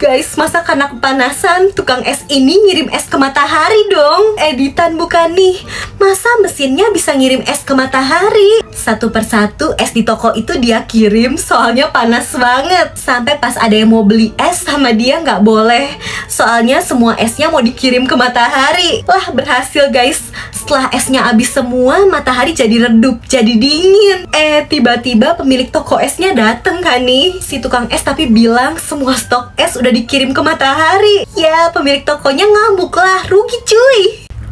Guys, masa karena kepanasan tukang es ini ngirim es ke matahari dong? Editan bukan nih? Masa mesinnya bisa ngirim es ke matahari? Satu persatu es di toko itu dia kirim, soalnya panas banget. Sampai pas ada yang mau beli es sama dia nggak boleh, soalnya semua esnya mau dikirim ke matahari. Lah, berhasil guys. Setelah esnya habis semua, matahari jadi redup, jadi dingin. Tiba-tiba pemilik toko esnya dateng kan nih, si tukang es, tapi bilang semua stok es udah dikirim ke matahari. Ya, pemilik tokonya ngamuk lah, rugi cuy.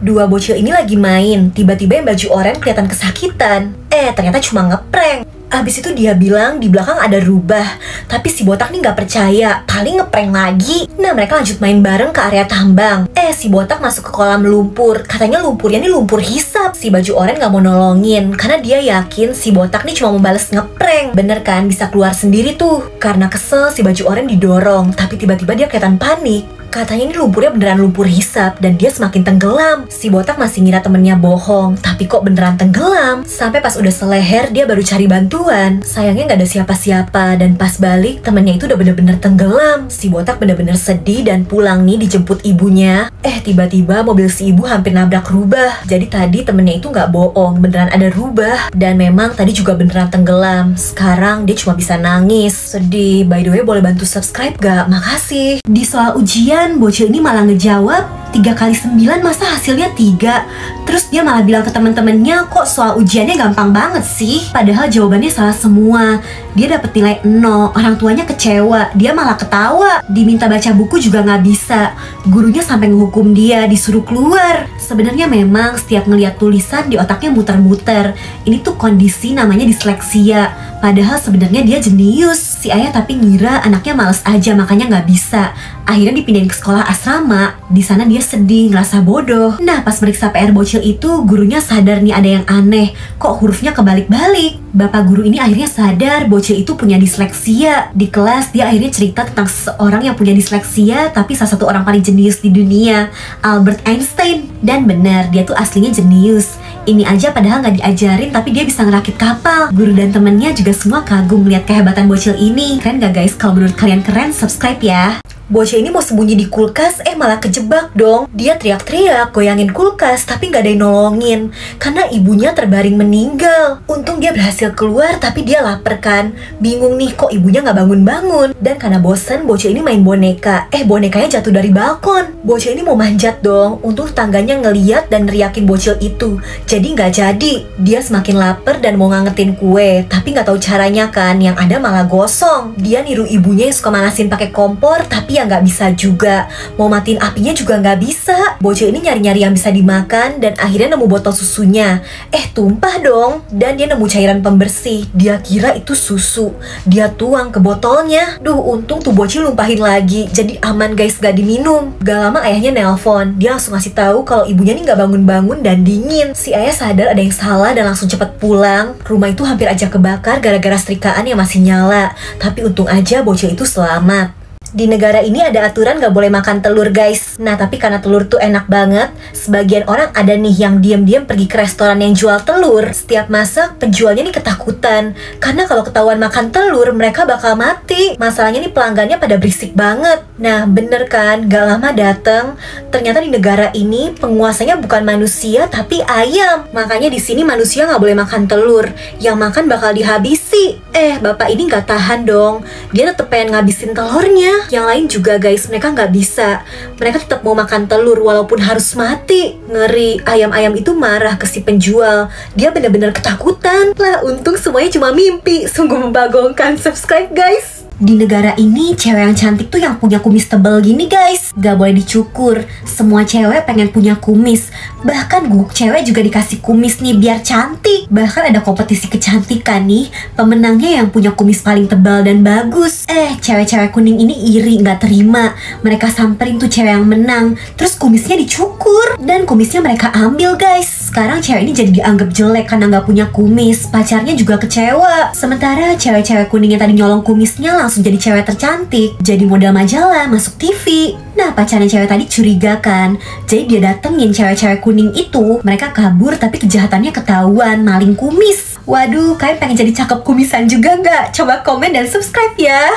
Dua bocil ini lagi main, tiba-tiba yang baju oranye kelihatan kesakitan. Ternyata cuma ngeprank. Abis itu dia bilang di belakang ada rubah, tapi si botak nih nggak percaya, paling ngeprank lagi. Nah, mereka lanjut main bareng ke area tambang. Si botak masuk ke kolam lumpur, katanya lumpurnya nih lumpur hisap. Si baju oranye nggak mau nolongin, karena dia yakin si botak nih cuma mau bales ngeprank. Bener kan, bisa keluar sendiri tuh. Karena kesel, si baju oranye didorong, tapi tiba-tiba dia kelihatan panik. Katanya ini lumpurnya beneran lumpur hisap dan dia semakin tenggelam. Si botak masih ngira temennya bohong, tapi kok beneran tenggelam. Sampai pas udah seleher dia baru cari bantuan. Sayangnya nggak ada siapa-siapa dan pas balik temennya itu udah bener-bener tenggelam. Si botak bener-bener sedih dan pulang nih dijemput ibunya. Tiba-tiba mobil si ibu hampir nabrak rubah. Jadi tadi temennya itu nggak bohong, beneran ada rubah. Dan memang tadi juga beneran tenggelam. Sekarang dia cuma bisa nangis, sedih. By the way, boleh bantu subscribe gak? Makasih. Di soal ujian, bocil ini malah ngejawab 3 kali 9 masa hasilnya 3. Terus dia malah bilang ke temen-temennya, kok soal ujiannya gampang banget sih? Padahal jawabannya salah semua. Dia dapet nilai 0, orang tuanya kecewa, dia malah ketawa. Diminta baca buku juga nggak bisa. Gurunya sampai ngehukum dia, disuruh keluar. Sebenarnya memang setiap ngeliat tulisan di otaknya muter-muter. Ini tuh kondisi namanya disleksia. Padahal sebenarnya dia jenius. Si ayah tapi ngira anaknya males aja, makanya nggak bisa. Akhirnya dipindahin ke sekolah asrama. Di sana dia sedih, ngerasa bodoh. Nah, pas meriksa PR bocil itu, gurunya sadar nih ada yang aneh. Kok hurufnya kebalik-balik? Bapak guru ini akhirnya sadar bocil itu punya disleksia. Di kelas dia akhirnya cerita tentang seseorang yang punya disleksia, tapi salah satu orang paling jenius di dunia, Albert Einstein. Dan benar, dia tuh aslinya jenius. Ini aja padahal nggak diajarin, tapi dia bisa ngerakit kapal. Guru dan temennya juga semua kagum melihat kehebatan bocil ini. Keren gak guys? Kalau menurut kalian keren, subscribe ya. Bocil ini mau sembunyi di kulkas, malah kejebak dong. Dia teriak-teriak, goyangin kulkas, tapi nggak ada yang nolongin. Karena ibunya terbaring meninggal. Untung dia berhasil keluar, tapi dia lapar kan. Bingung nih, kok ibunya nggak bangun-bangun. Dan karena bosen, bocil ini main boneka. Bonekanya jatuh dari balkon. Bocil ini mau manjat dong. Untung tetangganya ngeliat dan neriakin bocil itu. Jadi nggak jadi. Dia semakin lapar dan mau ngangetin kue, tapi nggak tahu caranya kan. Yang ada malah gosong. Dia niru ibunya yang suka manasin pakai kompor, tapi ya nggak bisa juga. Mau matiin apinya juga nggak bisa. Bocil ini nyari-nyari yang bisa dimakan dan akhirnya nemu botol susunya. Tumpah dong. Dan dia nemu cairan pembersih. Dia kira itu susu. Dia tuang ke botolnya. Duh, untung tuh bocil numpahin lagi. Jadi aman guys, gak diminum. Gak lama ayahnya nelpon. Dia langsung ngasih tahu kalau ibunya nih nggak bangun-bangun dan dingin. Si ayah sadar ada yang salah dan langsung cepet pulang. Rumah itu hampir aja kebakar gara-gara setrikaan yang masih nyala. Tapi untung aja bocil itu selamat. Di negara ini ada aturan gak boleh makan telur guys. Nah, tapi karena telur tuh enak banget, sebagian orang ada nih yang diam-diam pergi ke restoran yang jual telur. Setiap masak, penjualnya nih ketakutan. Karena kalau ketahuan makan telur, mereka bakal mati. Masalahnya nih pelanggannya pada berisik banget. Nah, bener kan? Gak lama dateng. Ternyata di negara ini, penguasanya bukan manusia, tapi ayam. Makanya di sini manusia gak boleh makan telur. Yang makan bakal dihabisi. Bapak ini gak tahan dong. Dia tetep pengen ngabisin telurnya. Yang lain juga guys, mereka nggak bisa. Mereka tetap mau makan telur walaupun harus mati. Ngeri, ayam-ayam itu marah ke si penjual. Dia bener-bener ketakutan. Lah, untung semuanya cuma mimpi. Sungguh membagongkan. Subscribe guys. Di negara ini, cewek yang cantik tuh yang punya kumis tebal gini guys. Gak boleh dicukur. Semua cewek pengen punya kumis. Bahkan guguk cewek juga dikasih kumis nih biar cantik. Bahkan ada kompetisi kecantikan nih. Pemenangnya yang punya kumis paling tebal dan bagus. Cewek-cewek kuning ini iri, gak terima. Mereka samperin tuh cewek yang menang. Terus kumisnya dicukur. Dan kumisnya mereka ambil guys. Sekarang cewek ini jadi dianggap jelek karena gak punya kumis. Pacarnya juga kecewa. Sementara cewek-cewek kuning yang tadi nyolong kumisnya langsung jadi cewek tercantik, jadi model majalah, masuk TV. Nah, pacarnya cewek tadi curiga kan. Jadi dia datengin cewek-cewek kuning itu. Mereka kabur tapi kejahatannya ketahuan, maling kumis. Waduh, kalian pengen jadi cakep kumisan juga nggak? Coba komen dan subscribe ya.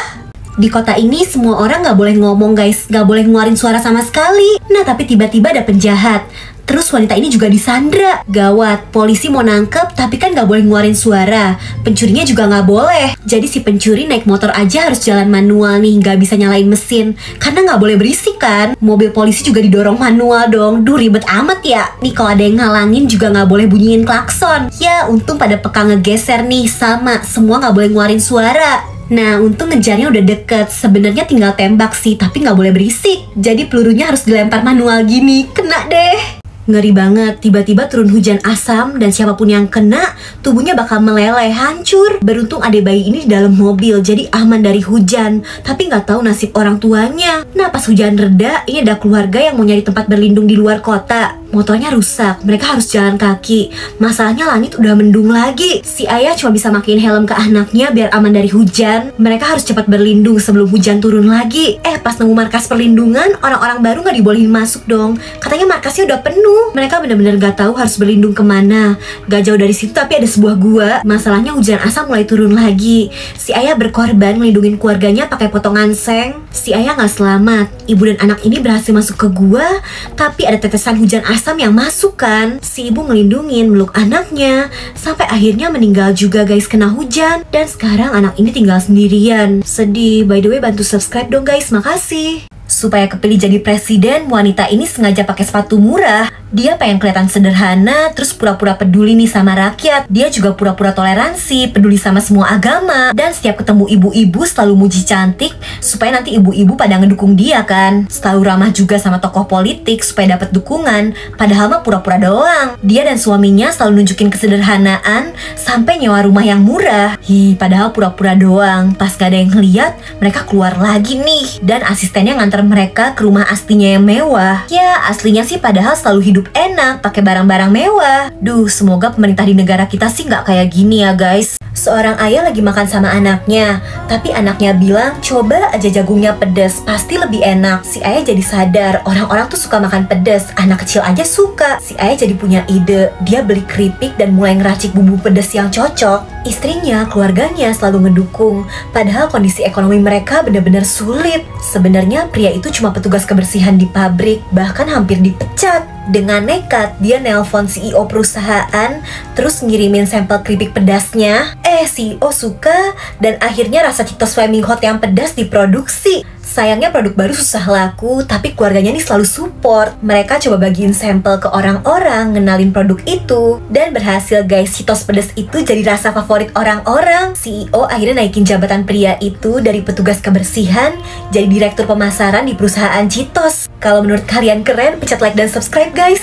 Di kota ini semua orang nggak boleh ngomong guys, nggak boleh ngeluarin suara sama sekali. Nah tapi tiba-tiba ada penjahat. Terus wanita ini juga disandra. Gawat, polisi mau nangkep tapi kan nggak boleh ngeluarin suara. Pencurinya juga nggak boleh. Jadi si pencuri naik motor aja harus jalan manual nih, nggak bisa nyalain mesin karena nggak boleh berisik kan. Mobil polisi juga didorong manual dong. Duh ribet amat ya. Nih kalau ada yang ngalangin juga nggak boleh bunyiin klakson. Ya untung pada peka ngegeser nih, sama semua nggak boleh ngeluarin suara. Nah, untung ngejarnya udah deket. Sebenarnya tinggal tembak sih, tapi nggak boleh berisik. Jadi pelurunya harus dilempar manual gini. Kena deh. Ngeri banget, tiba-tiba turun hujan asam dan siapapun yang kena, tubuhnya bakal meleleh, hancur. Beruntung adik bayi ini di dalam mobil, jadi aman dari hujan. Tapi nggak tahu nasib orang tuanya. Nah, pas hujan reda, ini ada keluarga yang mau nyari tempat berlindung di luar kota. Motornya rusak, mereka harus jalan kaki. Masalahnya langit udah mendung lagi. Si ayah cuma bisa makein helm ke anaknya biar aman dari hujan. Mereka harus cepat berlindung sebelum hujan turun lagi. Pas nemu markas perlindungan, orang-orang baru nggak dibolehin masuk dong. Katanya markasnya udah penuh. Mereka bener-bener gak tahu harus berlindung kemana. Gak jauh dari situ tapi ada sebuah gua. Masalahnya hujan asam mulai turun lagi. Si ayah berkorban melindungi keluarganya pakai potongan seng. Si ayah gak selamat. Ibu dan anak ini berhasil masuk ke gua, tapi ada tetesan hujan asam yang masuk kan. Si ibu ngelindungin, meluk anaknya, sampai akhirnya meninggal juga guys kena hujan. Dan sekarang anak ini tinggal sendirian. Sedih. By the way bantu subscribe dong guys, makasih. Supaya kepilih jadi presiden, wanita ini sengaja pakai sepatu murah. Dia pengen kelihatan sederhana, terus pura-pura peduli nih sama rakyat. Dia juga pura-pura toleransi, peduli sama semua agama. Dan setiap ketemu ibu-ibu selalu muji cantik, supaya nanti ibu-ibu pada ngedukung dia kan. Selalu ramah juga sama tokoh politik, supaya dapat dukungan. Padahal mah pura-pura doang. Dia dan suaminya selalu nunjukin kesederhanaan, sampai nyewa rumah yang murah. Padahal pura-pura doang. Pas gak ada yang ngeliat, mereka keluar lagi nih. Dan asistennya nganter mereka ke rumah aslinya yang mewah. Ya, aslinya sih padahal selalu hidup enak, pakai barang-barang mewah. Duh, semoga pemerintah di negara kita sih nggak kayak gini ya guys. Seorang ayah lagi makan sama anaknya, tapi anaknya bilang, coba aja jagungnya pedas, pasti lebih enak. Si ayah jadi sadar, orang-orang tuh suka makan pedas, anak kecil aja suka. Si ayah jadi punya ide, dia beli keripik dan mulai ngeracik bumbu pedas yang cocok. Istrinya, keluarganya selalu ngedukung, padahal kondisi ekonomi mereka benar-benar sulit. Sebenarnya pria itu cuma petugas kebersihan di pabrik, bahkan hampir dipecat. Dengan nekat, dia nelpon CEO perusahaan, terus ngirimin sampel keripik pedasnya. CEO suka, dan akhirnya rasa Cheetos Flaming Hot yang pedas diproduksi. Sayangnya produk baru susah laku, tapi keluarganya nih selalu support. Mereka coba bagiin sampel ke orang-orang, ngenalin produk itu, dan berhasil guys, Cheetos pedas itu jadi rasa favorit orang-orang. CEO akhirnya naikin jabatan pria itu dari petugas kebersihan jadi direktur pemasaran di perusahaan Cheetos. Kalau menurut kalian keren, pencet like dan subscribe guys.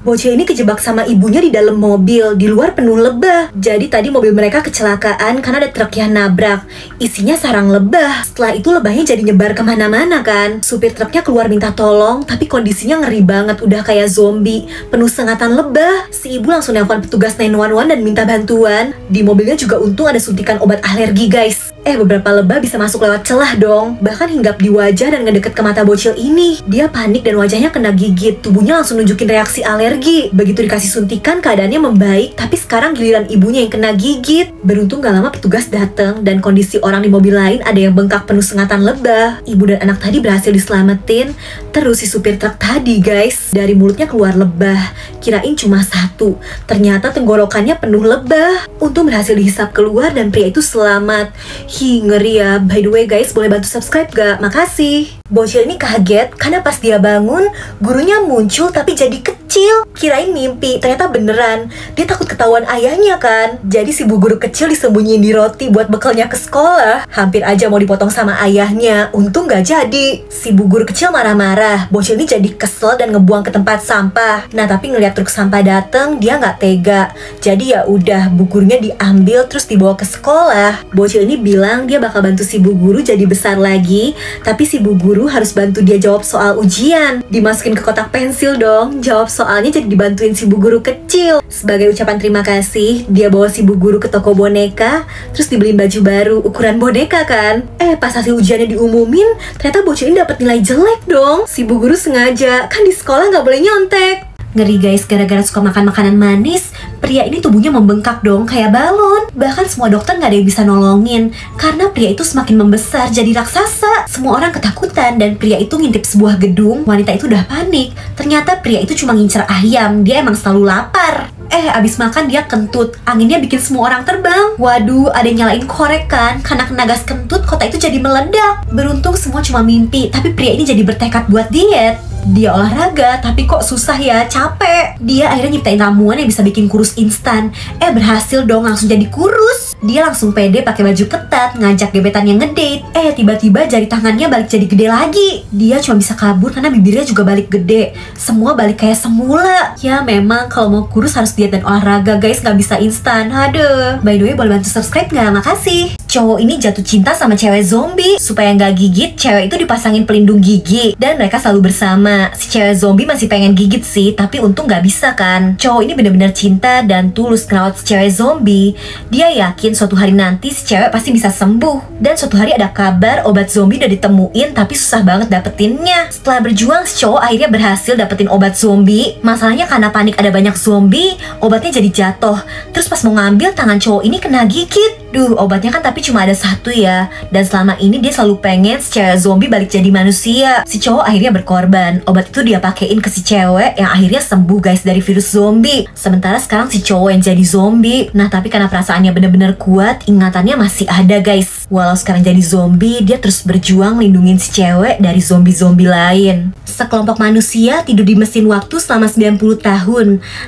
Bocil ini kejebak sama ibunya di dalam mobil, di luar penuh lebah. Jadi tadi mobil mereka kecelakaan karena ada truk yang nabrak. Isinya sarang lebah. Setelah itu lebahnya jadi nyebar kemana-mana kan. Supir truknya keluar minta tolong, tapi kondisinya ngeri banget, udah kayak zombie, penuh sengatan lebah. Si ibu langsung nelpon petugas 911 dan minta bantuan. Di mobilnya juga untung ada suntikan obat alergi guys. Beberapa lebah bisa masuk lewat celah dong. Bahkan hinggap di wajah dan ngedeket ke mata bocil ini. Dia panik dan wajahnya kena gigit. Tubuhnya langsung nunjukin reaksi alergi. Begitu dikasih suntikan, keadaannya membaik. Tapi sekarang giliran ibunya yang kena gigit. Beruntung gak lama petugas datang dan kondisi orang di mobil lain ada yang bengkak penuh sengatan lebah. Ibu dan anak tadi berhasil diselamatin. Terus si supir truk tadi guys, dari mulutnya keluar lebah. Kirain cuma satu, ternyata tenggorokannya penuh lebah. Untung berhasil dihisap keluar dan pria itu selamat. Ngeri ya. By the way guys, boleh bantu subscribe gak? Makasih. Bocil ini kaget karena pas dia bangun, gurunya muncul tapi jadi kecil. Kirain mimpi, ternyata beneran. Dia takut ketahuan ayahnya kan. Jadi si bu guru kecil disembunyiin di roti buat bekalnya ke sekolah. Hampir aja mau dipotong sama ayahnya, untung gak jadi. Si bu guru kecil marah-marah. Bocil ini jadi kesel dan ngebuang ke tempat sampah. Nah tapi ngeliat truk sampah dateng, dia nggak tega. Jadi ya udah, bu gurunya diambil terus dibawa ke sekolah. Bocil ini bilang dia bakal bantu si bu guru jadi besar lagi, tapi si bu guru harus bantu dia jawab soal ujian. Dimasukin ke kotak pensil dong. Jawab soalnya jadi dibantuin si bu guru kecil. Sebagai ucapan terima kasih, dia bawa si bu guru ke toko boneka, terus dibeliin baju baru ukuran boneka kan. Pas hasil ujiannya diumumin, ternyata bocil ini dapat nilai jelek dong. Si bu guru sengaja, kan di sekolah nggak boleh nyontek. Ngeri guys, gara-gara suka makan makanan manis, Pria ini tubuhnya membengkak dong kayak balon. Bahkan semua dokter nggak ada yang bisa nolongin karena pria itu semakin membesar jadi raksasa. Semua orang ketakutan dan pria itu ngintip sebuah gedung. Wanita itu udah panik. Ternyata pria itu cuma ngincer ayam. Dia emang selalu lapar. Abis makan dia kentut. Anginnya bikin semua orang terbang. Waduh, ada yang nyalain korek kan. Karena kena gas kentut, kota itu jadi meledak. Beruntung semua cuma mimpi. Tapi pria ini jadi bertekad buat diet. Dia olahraga, tapi kok susah ya, capek. Dia akhirnya nyiptain ramuan yang bisa bikin kurus instan. Berhasil dong, langsung jadi kurus. Dia langsung pede pakai baju ketat, ngajak gebetan yang ngedate. Tiba-tiba jari tangannya balik jadi gede lagi. Dia cuma bisa kabur karena bibirnya juga balik gede. Semua balik kayak semula. Ya memang kalau mau kurus harus diet dan olahraga guys, nggak bisa instan. Aduh. By the way, boleh bantu subscribe nggak? Makasih. Cowok ini jatuh cinta sama cewek zombie. Supaya nggak gigit, cewek itu dipasangin pelindung gigi. Dan mereka selalu bersama. Si cewek zombie masih pengen gigit sih, tapi untung nggak bisa kan. Cowok ini bener-bener cinta dan tulus ngerawat si cewek zombie. Dia yakin suatu hari nanti si cewek pasti bisa sembuh. Dan suatu hari ada kabar obat zombie udah ditemuin, tapi susah banget dapetinnya. Setelah berjuang, si cowok akhirnya berhasil dapetin obat zombie. Masalahnya karena panik ada banyak zombie, obatnya jadi jatuh. Terus pas mau ngambil, tangan cowok ini kena gigit. Duh, obatnya kan tapi cuma ada satu ya. Dan selama ini dia selalu pengen si cewek zombie balik jadi manusia. Si cowok akhirnya berkorban. Obat itu dia pakein ke si cewek yang akhirnya sembuh guys dari virus zombie. Sementara sekarang si cowok yang jadi zombie. Nah tapi karena perasaannya bener-bener kuat, ingatannya masih ada guys. Walau sekarang jadi zombie, dia terus berjuang lindungin si cewek dari zombie-zombie lain. Sekelompok manusia tidur di mesin waktu selama 90 tahun.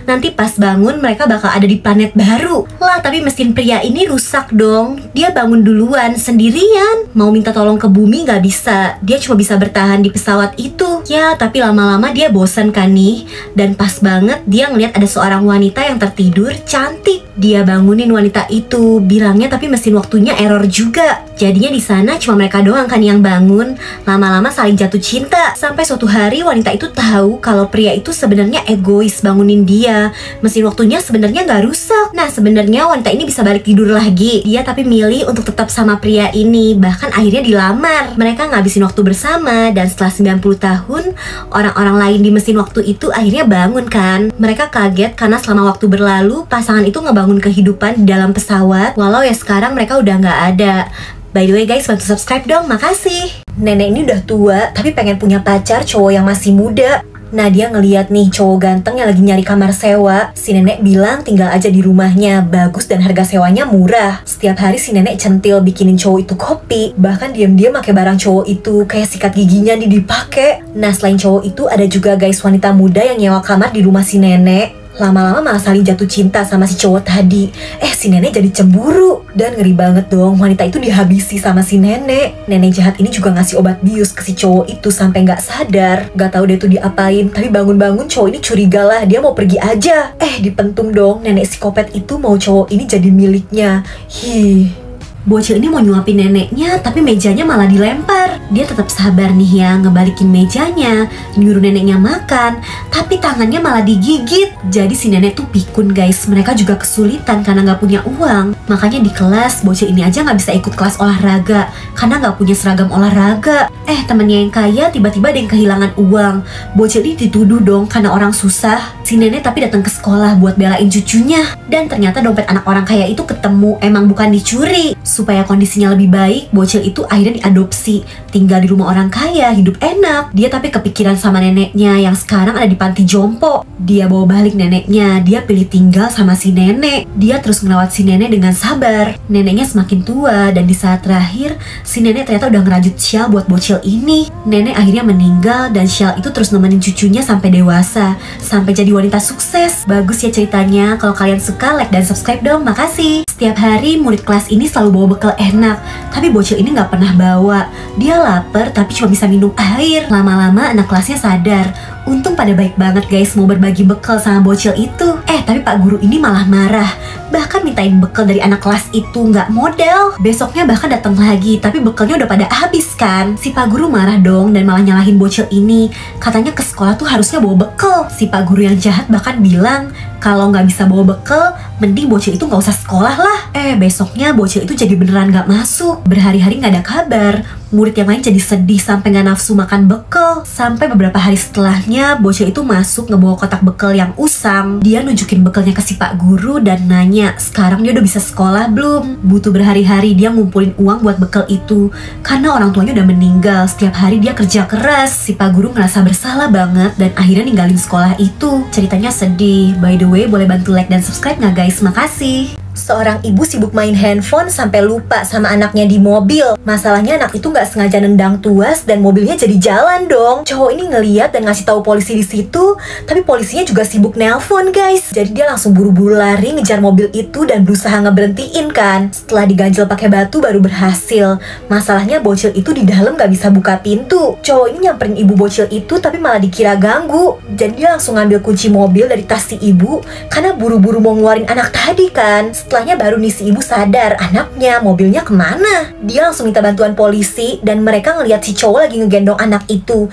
Nanti pas bangun mereka bakal ada di planet baru. Lah tapi mesin pria ini rusak dong. Dia bangun duluan sendirian. Mau minta tolong ke bumi nggak bisa. Dia cuma bisa bertahan di pesawat itu. Ya tapi lama-lama dia bosan kan nih. Dan pas banget dia ngeliat ada seorang wanita yang tertidur cantik. Dia bangunin wanita itu. Bilangnya tapi mesin waktunya error juga. Jadinya di sana cuma mereka doang kan yang bangun. Lama-lama saling jatuh cinta. Sampai suatu hari wanita itu tahu kalau pria itu sebenarnya egois bangunin dia. Mesin waktunya sebenarnya nggak rusak. Nah sebenarnya wanita ini bisa balik tidur lagi. Dia tapi milih untuk tetap sama pria ini. Bahkan akhirnya dilamar. Mereka ngabisin waktu bersama. Dan setelah 90 tahun orang-orang lain di mesin waktu itu akhirnya bangun kan. Mereka kaget karena selama waktu berlalu pasangan itu ngebangun kehidupan di dalam pesawat. Walau ya sekarang mereka udah nggak ada. By the way guys, bantu subscribe dong, makasih. Nenek ini udah tua, tapi pengen punya pacar cowok yang masih muda. Nah dia ngeliat nih cowok ganteng yang lagi nyari kamar sewa. Si nenek bilang tinggal aja di rumahnya, bagus dan harga sewanya murah. Setiap hari si nenek centil bikinin cowok itu kopi. Bahkan diam-diam pakai barang cowok itu, kayak sikat giginya dipake. Nah selain cowok itu ada juga guys wanita muda yang nyewa kamar di rumah si nenek. Lama-lama malah saling jatuh cinta sama si cowok tadi. Si nenek jadi cemburu. Dan ngeri banget dong, wanita itu dihabisi sama si nenek. Nenek jahat ini juga ngasih obat bius ke si cowok itu sampai nggak sadar. Gak tahu dia tuh diapain, tapi bangun-bangun cowok ini curiga lah, dia mau pergi aja. Dipentung dong, nenek psikopat itu mau cowok ini jadi miliknya. Bocil ini mau nyuapin neneknya, tapi mejanya malah dilempar. Dia tetap sabar nih ya, ngebalikin mejanya, nyuruh neneknya makan, tapi tangannya malah digigit. Jadi si nenek tuh pikun guys, mereka juga kesulitan karena nggak punya uang. Makanya di kelas, bocil ini aja nggak bisa ikut kelas olahraga, karena nggak punya seragam olahraga. Temennya yang kaya tiba-tiba ada yang kehilangan uang. Bocil ini dituduh dong karena orang susah. Si nenek tapi datang ke sekolah buat belain cucunya. Dan ternyata dompet anak orang kaya itu ketemu, emang bukan dicuri. Supaya kondisinya lebih baik, bocil itu akhirnya diadopsi. Tinggal di rumah orang kaya, hidup enak. Dia tapi kepikiran sama neneknya yang sekarang ada di panti jompo. Dia bawa balik neneknya, dia pilih tinggal sama si nenek. Dia terus ngerawat si nenek dengan sabar. Neneknya semakin tua dan di saat terakhir, si nenek ternyata udah ngerajut syal buat bocil ini. Nenek akhirnya meninggal dan syal itu terus nemenin cucunya sampai dewasa. Sampai jadi wanita sukses. Bagus ya ceritanya, kalau kalian suka like dan subscribe dong, makasih. Setiap hari murid kelas ini selalu bawa bekal enak, tapi bocil ini nggak pernah bawa. Dia lapar tapi cuma bisa minum air. Lama-lama anak kelasnya sadar. Untung pada baik banget guys mau berbagi bekal sama bocil itu. Tapi Pak Guru ini malah marah. Bahkan mintain bekal dari anak kelas itu nggak modal. Besoknya bahkan datang lagi, tapi bekalnya udah pada habis kan. Si Pak Guru marah dong dan malah nyalahin bocil ini. Katanya ke sekolah tuh harusnya bawa bekal. Si Pak Guru yang jahat bahkan bilang kalau nggak bisa bawa bekal, mending bocil itu nggak usah sekolah lah. Besoknya bocil itu jadi beneran nggak masuk. Berhari-hari nggak ada kabar. Murid yang lain jadi sedih sampai gak nafsu makan bekal. Sampai beberapa hari setelahnya, bocil itu masuk ngebawa kotak bekal yang usang. Dia nunjukin bekalnya ke si pak guru dan nanya, sekarang dia udah bisa sekolah belum? Butuh berhari-hari dia ngumpulin uang buat bekal itu, karena orang tuanya udah meninggal. Setiap hari dia kerja keras. Si pak guru ngerasa bersalah banget dan akhirnya ninggalin sekolah itu. Ceritanya sedih. By the way, boleh bantu like dan subscribe nggak guys? Makasih. Seorang ibu sibuk main handphone sampai lupa sama anaknya di mobil. Masalahnya anak itu nggak sengaja nendang tuas dan mobilnya jadi jalan dong. Cowok ini ngeliat dan ngasih tahu polisi di situ, tapi polisinya juga sibuk nelpon guys. Jadi dia langsung buru-buru lari ngejar mobil itu dan berusaha ngeberhentiin kan. Setelah diganjel pakai batu baru berhasil. Masalahnya bocil itu di dalam nggak bisa buka pintu. Cowok ini nyamperin ibu bocil itu tapi malah dikira ganggu. Jadi dia langsung ngambil kunci mobil dari tas si ibu karena buru-buru mau ngeluarin anak tadi kan. Setelahnya baru nih si ibu sadar anaknya, mobilnya kemana. Dia langsung minta bantuan polisi dan mereka ngeliat si cowok lagi ngegendong anak itu.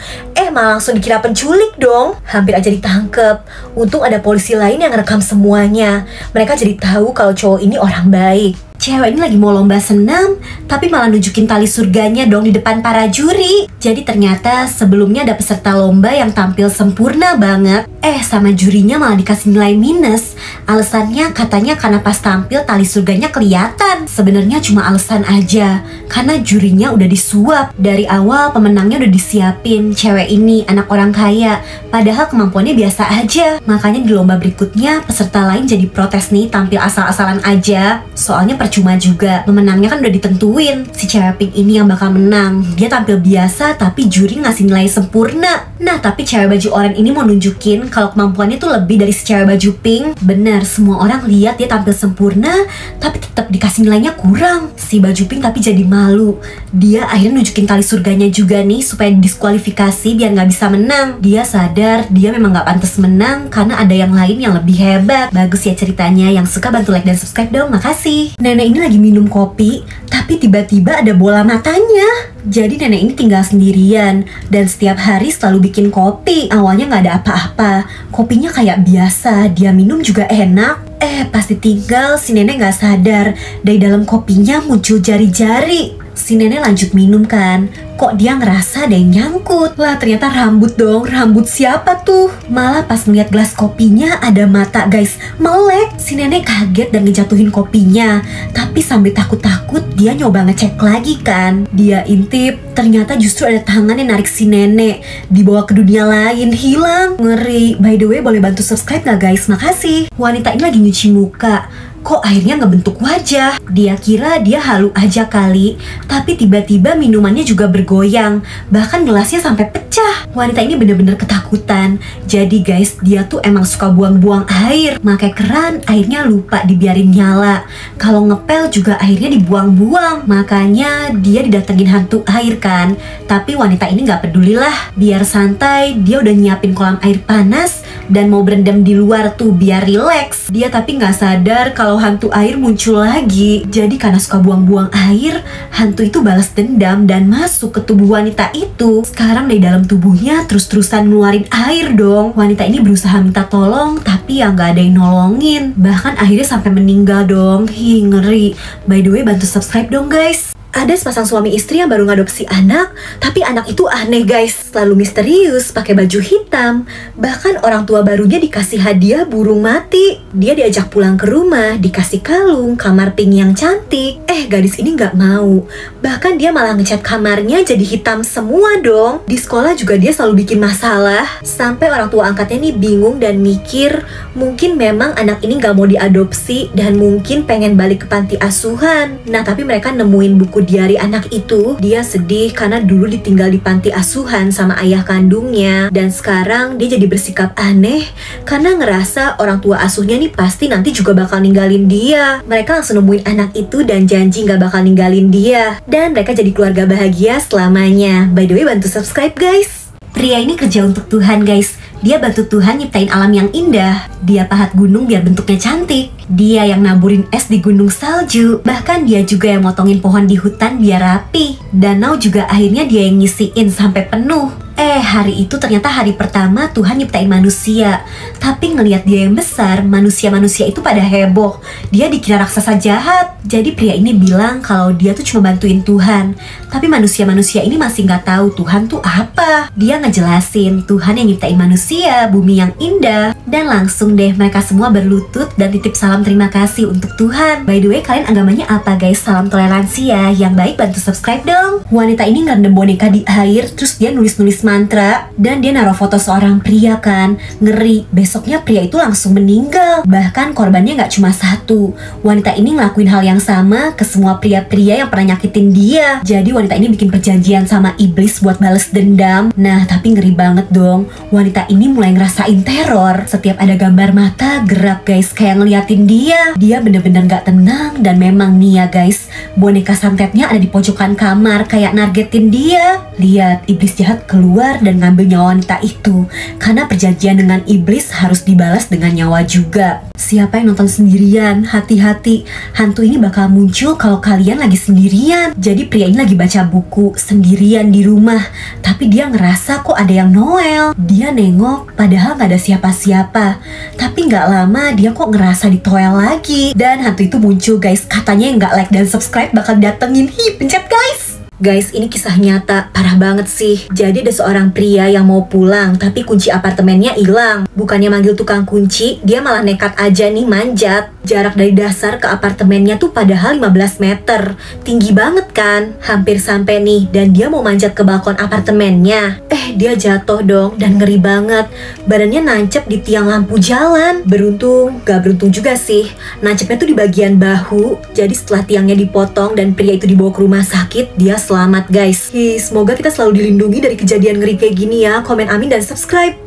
Malah langsung dikira penculik dong. Hampir aja ditangkep. Untung ada polisi lain yang ngerekam semuanya. Mereka jadi tahu kalau cowok ini orang baik. Cewek ini lagi mau lomba senam, tapi malah nunjukin tali surganya dong di depan para juri. Jadi ternyata sebelumnya ada peserta lomba yang tampil sempurna banget. Sama jurinya malah dikasih nilai minus. Alasannya katanya karena pas tampil tali surganya kelihatan. Sebenarnya cuma alasan aja, karena jurinya udah disuap. Dari awal pemenangnya udah disiapin. Cewek ini anak orang kaya, padahal kemampuannya biasa aja. Makanya di lomba berikutnya peserta lain jadi protes nih tampil asal-asalan aja. Soalnya cuma juga pemenangnya kan udah ditentuin. Si cewek pink ini yang bakal menang. Dia tampil biasa tapi juri ngasih nilai sempurna. Nah tapi cewek baju oranye ini mau nunjukin kalau kemampuannya tuh lebih dari si cewek baju pink. Bener, semua orang lihat dia tampil sempurna tapi tetap dikasih nilainya kurang. Si baju pink tapi jadi malu. Dia akhirnya nunjukin tali surganya juga nih supaya diskualifikasi biar nggak bisa menang. Dia sadar dia memang nggak pantas menang karena ada yang lain yang lebih hebat. Bagus ya ceritanya. Yang suka bantu like dan subscribe dong, makasih. Nenek ini lagi minum kopi, tapi tiba-tiba ada bola matanya. Jadi nenek ini tinggal sendirian dan setiap hari selalu bikin kopi. Awalnya nggak ada apa-apa, kopinya kayak biasa, dia minum juga enak. Pas ditinggal, si nenek nggak sadar dari dalam kopinya muncul jari-jari. Si nenek lanjut minum kan, kok dia ngerasa ada yang nyangkut. Lah ternyata rambut dong. Rambut siapa tuh? Malah pas ngeliat gelas kopinya ada mata guys, melek. Si nenek kaget dan ngejatuhin kopinya. Tapi sambil takut-takut dia nyoba ngecek lagi kan. Dia intip, ternyata justru ada tangan yang narik si nenek, dibawa ke dunia lain, hilang. Ngeri. By the way, boleh bantu subscribe gak guys? Makasih. Wanita ini lagi nyuci muka. Kok akhirnya ngebentuk wajah? Dia kira dia halu aja kali, tapi tiba-tiba minumannya juga bergoyang. Bahkan gelasnya sampai pecah. Wanita ini bener-bener ketakutan. Jadi guys, dia tuh emang suka buang-buang air. Makai keran, airnya lupa dibiarin nyala. Kalau ngepel juga airnya dibuang-buang. Makanya dia didatengin hantu air kan. Tapi wanita ini gak peduli lah. Biar santai, dia udah nyiapin kolam air panas dan mau berendam di luar tuh biar rileks. Dia tapi gak sadar kalau hantu air muncul lagi. Jadi karena suka buang-buang air, hantu itu balas dendam dan masuk ke tubuh wanita itu. Sekarang dari dalam tubuhnya terus-terusan ngeluarin air dong. Wanita ini berusaha minta tolong, tapi ya nggak ada yang nolongin. Bahkan akhirnya sampai meninggal dong. Ngeri. By the way, bantu subscribe dong guys. Ada sepasang suami istri yang baru ngadopsi anak, tapi anak itu aneh guys, selalu misterius, pakai baju hitam. Bahkan orang tua barunya dikasih hadiah burung mati. Dia diajak pulang ke rumah, dikasih kalung, kamar pink yang cantik. Gadis ini nggak mau. Bahkan dia malah ngecat kamarnya jadi hitam semua dong. Di sekolah juga dia selalu bikin masalah. Sampai orang tua angkatnya nih bingung dan mikir, mungkin memang anak ini nggak mau diadopsi dan mungkin pengen balik ke panti asuhan. Nah tapi mereka nemuin buku diari anak itu. Dia sedih karena dulu ditinggal di panti asuhan sama ayah kandungnya, dan sekarang dia jadi bersikap aneh karena ngerasa orang tua asuhnya nih pasti nanti juga bakal ninggalin dia. Mereka langsung nemuin anak itu dan janji gak bakal ninggalin dia, dan mereka jadi keluarga bahagia selamanya. By the way, bantu subscribe guys. Pria ini kerja untuk Tuhan guys. Dia bantu Tuhan nyiptain alam yang indah. Dia pahat gunung biar bentuknya cantik. Dia yang naburin es di gunung salju. Bahkan dia juga yang motongin pohon di hutan biar rapi. Danau juga akhirnya dia yang ngisiin sampai penuh. Hari itu ternyata hari pertama Tuhan nyiptain manusia. Tapi ngelihat dia yang besar, manusia-manusia itu pada heboh. Dia dikira raksasa jahat. Jadi pria ini bilang kalau dia tuh cuma bantuin Tuhan. Tapi manusia-manusia ini masih nggak tahu Tuhan tuh apa. Dia ngejelasin Tuhan yang nyiptain manusia, bumi yang indah. Dan langsung deh mereka semua berlutut dan titip salam terima kasih untuk Tuhan. By the way, kalian agamanya apa guys? Salam toleransi ya. Yang baik bantu subscribe dong. Wanita ini ngerendam boneka di air, terus dia nulis-nulis mantra, dan dia naruh foto seorang pria kan. Ngeri, besoknya pria itu langsung meninggal. Bahkan korbannya nggak cuma satu. Wanita ini ngelakuin hal yang sama ke semua pria-pria yang pernah nyakitin dia. Jadi wanita ini bikin perjanjian sama iblis buat bales dendam. Nah tapi ngeri banget dong. Wanita ini mulai ngerasain teror. Setiap ada gambar mata gerak guys, kayak ngeliatin dia. Dia bener-bener gak tenang. Dan memang nih ya guys, boneka santetnya ada di pojokan kamar kayak nargetin dia. Lihat, iblis jahat keluar dan ngambil nyawa wanita itu. Karena perjanjian dengan iblis harus dibalas dengan nyawa juga. Siapa yang nonton sendirian, hati-hati. Hantu ini bakal muncul kalau kalian lagi sendirian. Jadi pria ini lagi baca buku sendirian di rumah. Tapi dia ngerasa kok ada yang Noel. Dia nengok padahal gak ada siapa-siapa. Tapi gak lama dia kok ngerasa ditoel lagi. Dan hantu itu muncul guys. Katanya yang gak like dan subscribe bakal datengin. Pencet guys. Guys, ini kisah nyata, parah banget sih. Jadi ada seorang pria yang mau pulang, tapi kunci apartemennya hilang. Bukannya manggil tukang kunci, dia malah nekat aja nih manjat. Jarak dari dasar ke apartemennya tuh padahal 15 meter. Tinggi banget kan? Hampir sampai nih, dan dia mau manjat ke balkon apartemennya. Dia jatuh dong, dan ngeri banget. Badannya nancep di tiang lampu jalan. Beruntung, gak beruntung juga sih. Nancepnya tuh di bagian bahu. Jadi setelah tiangnya dipotong dan pria itu dibawa ke rumah sakit, dia selamat guys. Semoga kita selalu dilindungi dari kejadian ngeri kayak gini ya. Komen amin dan subscribe.